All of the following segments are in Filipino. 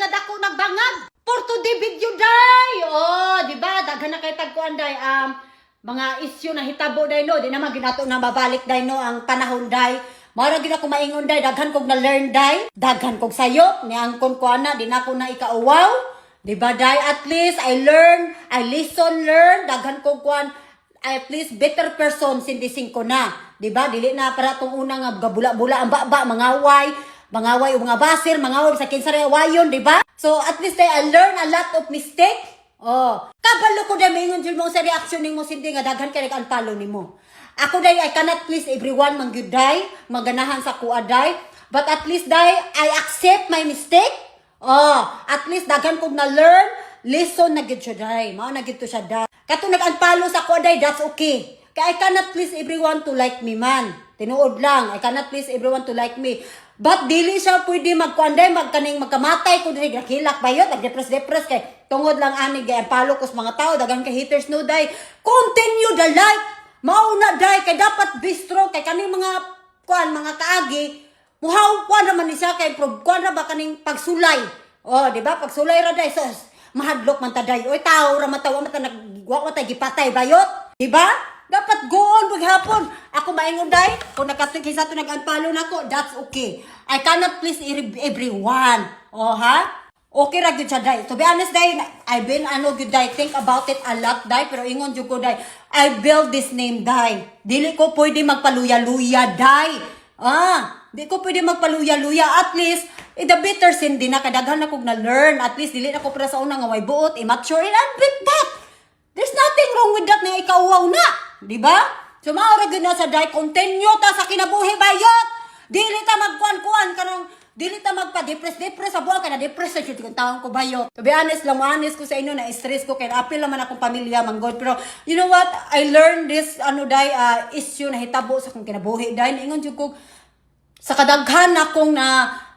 nga dako nagbangag. Porto di video day. Oh, di ba? Daghan na kay tagkuan day mga issue na hitabo day no. Di naman ginato na mabalik day no ang panahon day. Mara gid ako maingon day, daghan kog na learn day. Daghan kog sayop ni angkon ko ana, di na ako na ikauwaw. Di ba day? At least I learn, I listen, learn. Daghan kog kuan at least better person sindising ko na. Di ba? Dili na para tong una nga gabula-bula ang baba, mangaway o mga basir, mangaway sa kinsa rin awayon, di ba? So at least I learn a lot of mistake. Oh, kabalo ko dai mingon jud mo sa reaction nimo sindi nga daghan kay nag-unfollow nimo. Ako dai I cannot please everyone man gyud dai, maganahan sa kuha dai, but at least dai I accept my mistake. Oh, at least daghan kog na learn, lesson na gyud siya dai. Mao na gyud to siya dai. Kato nag-unfollow sa kuha dai, that's okay. Kaya I cannot please everyone to like me man. Tinuod lang, I cannot please everyone to like me. But dili siya pwede magkuanday, magkamatay ko dili gakilak bayot, nag-depress kay tungod lang ani gay palo ko sa mga tao, dagan ka haters no day. Continue the life. Mauna day kay dapat bistro kay kaning mga mga kaagi. Muhaw ko naman ni siya kay prog ko na ba kaning pagsulay. Oh, di ba? Pagsulay ra day sus. Mahadlok man ta day. Oy tao ra matawa mata nagwa mata gipatay bayot. Di ba? Dapat go on maghapon. Ako maingon day, kung nakatig sa to nag-unfollow nako, that's okay. I cannot please everyone. Oh ha? Okay ra gyud siya day. To be honest day, I've been good day, think about it a lot day, pero ingon jud ko day, I build this name day. Dili ko pwede magpaluya-luya day. Di ko pwede magpaluya-luya. At least, the better sin din na kadaghan na kog na learn. At least dili na ko para sa una nga way buot, immature, and admit that. There's nothing wrong with that na ikauwaw na. Di ba? So, maura gud na sa day, continue ta sa kinabuhi bayot. Dili ta magkuan-kuan kanang dili ta magpa-depress sa buwan ka na depress sa jud kung taon ko bayot. To be honest lang, honest ko sa inyo na stress ko kay apil naman akong pamilya manggod, pero you know what? I learned this issue na hitabo sa akong kinabuhi day. Ingon jud ko sa kadaghan akong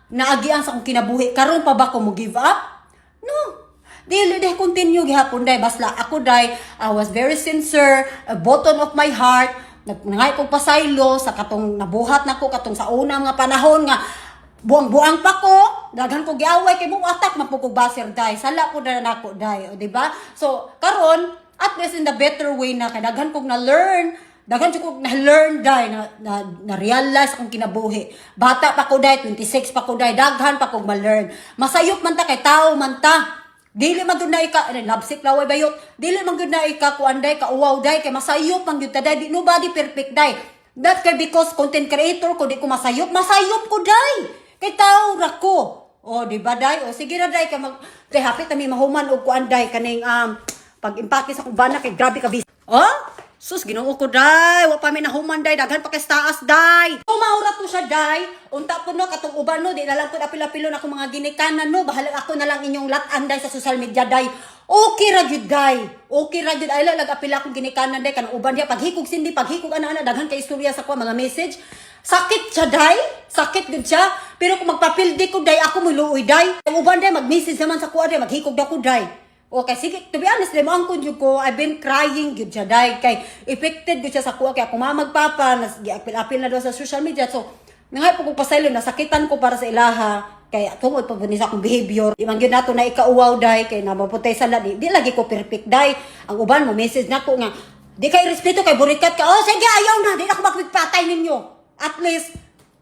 naagian sa akong kinabuhi, karon pa ba ko mo give up? No. Dili day continue gihapon day basla ako day I was very sincere, a bottom of my heart, nangay kog pasaylo sa katong nabuhat nako katong sa una nga panahon nga buang-buang pa ko, daghan ko giaway kay mo atak mapugog basir day, sala ko na nako day, o di ba? So karon at least in the better way na kay daghan kog na learn, daghan ko na learn day na realize akong kinabuhi. Bata pa ko day, 26 pa ko day, daghan pa kog ma-learn. Masayop man ta kay tao man ta. Dili man gud na labsik laway bayot. Dili man gud na kuanday kauwaw day kay masayop man gyud ta day. Nobody perfect day. That kay because content creator ko di ko masayop ko day. Kay tao ra ko. Oh, di ba day? O sige ra day kay kay hapit ta mi mahuman og kuanday kaning pag-impake sa kubana kay grabe ka bis. Oh? Sus, Ginoo ko day, wa pa mi nahuman day, daghan pa kay taas day. Maura to siya day. Unta po no katong uban no, di na lang ko apil-apilon ako mga ginikanan no, bahala ako na lang inyong latan day sa social media day. Okay ra gyud day. Okay ra gyud ay lag apil akong ginikanan day kanang uban dia paghikog sindi, paghikog ana daghan kay istorya sa ko mga message. Sakit siya day, sakit gud siya. Pero kung magpapildi ko day, ako muluoy day. Ang uban day mag-message naman sa kuha day, maghikog ako day. Okay, sige, to be honest, limang ko ko, I've been crying gyud siya day kay affected gyud siya sa kuha kay ako magpapa, apil na daw sa social media. So, nangay po ko pasaylo, nasakitan ko para sa ilaha kay tungod pa ni sa akong behavior. Di man gyud nato na ikauwaw day kay nabaputay sa ladi. Di lagi ko perfect day. Ang uban mo message nako nga, di kay respeto kay burikat ka. Oh, sige, ayaw na, di na ako magpatay ninyo. At least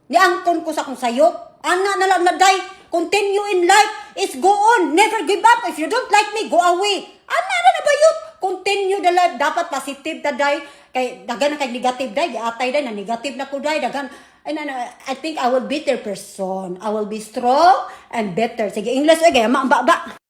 niangkon ko sa akong sayop. Ana na lang na day. Continue in life is go on. Never give up. If you don't like me, go away. Ana na ba yun? Continue the life. Dapat positive ta day. Kay dagan na kay negative day. Atay day na negative na ko day. Dagan. I think I will be better person. I will be strong and better. Sige, English. Okay, maamba ba?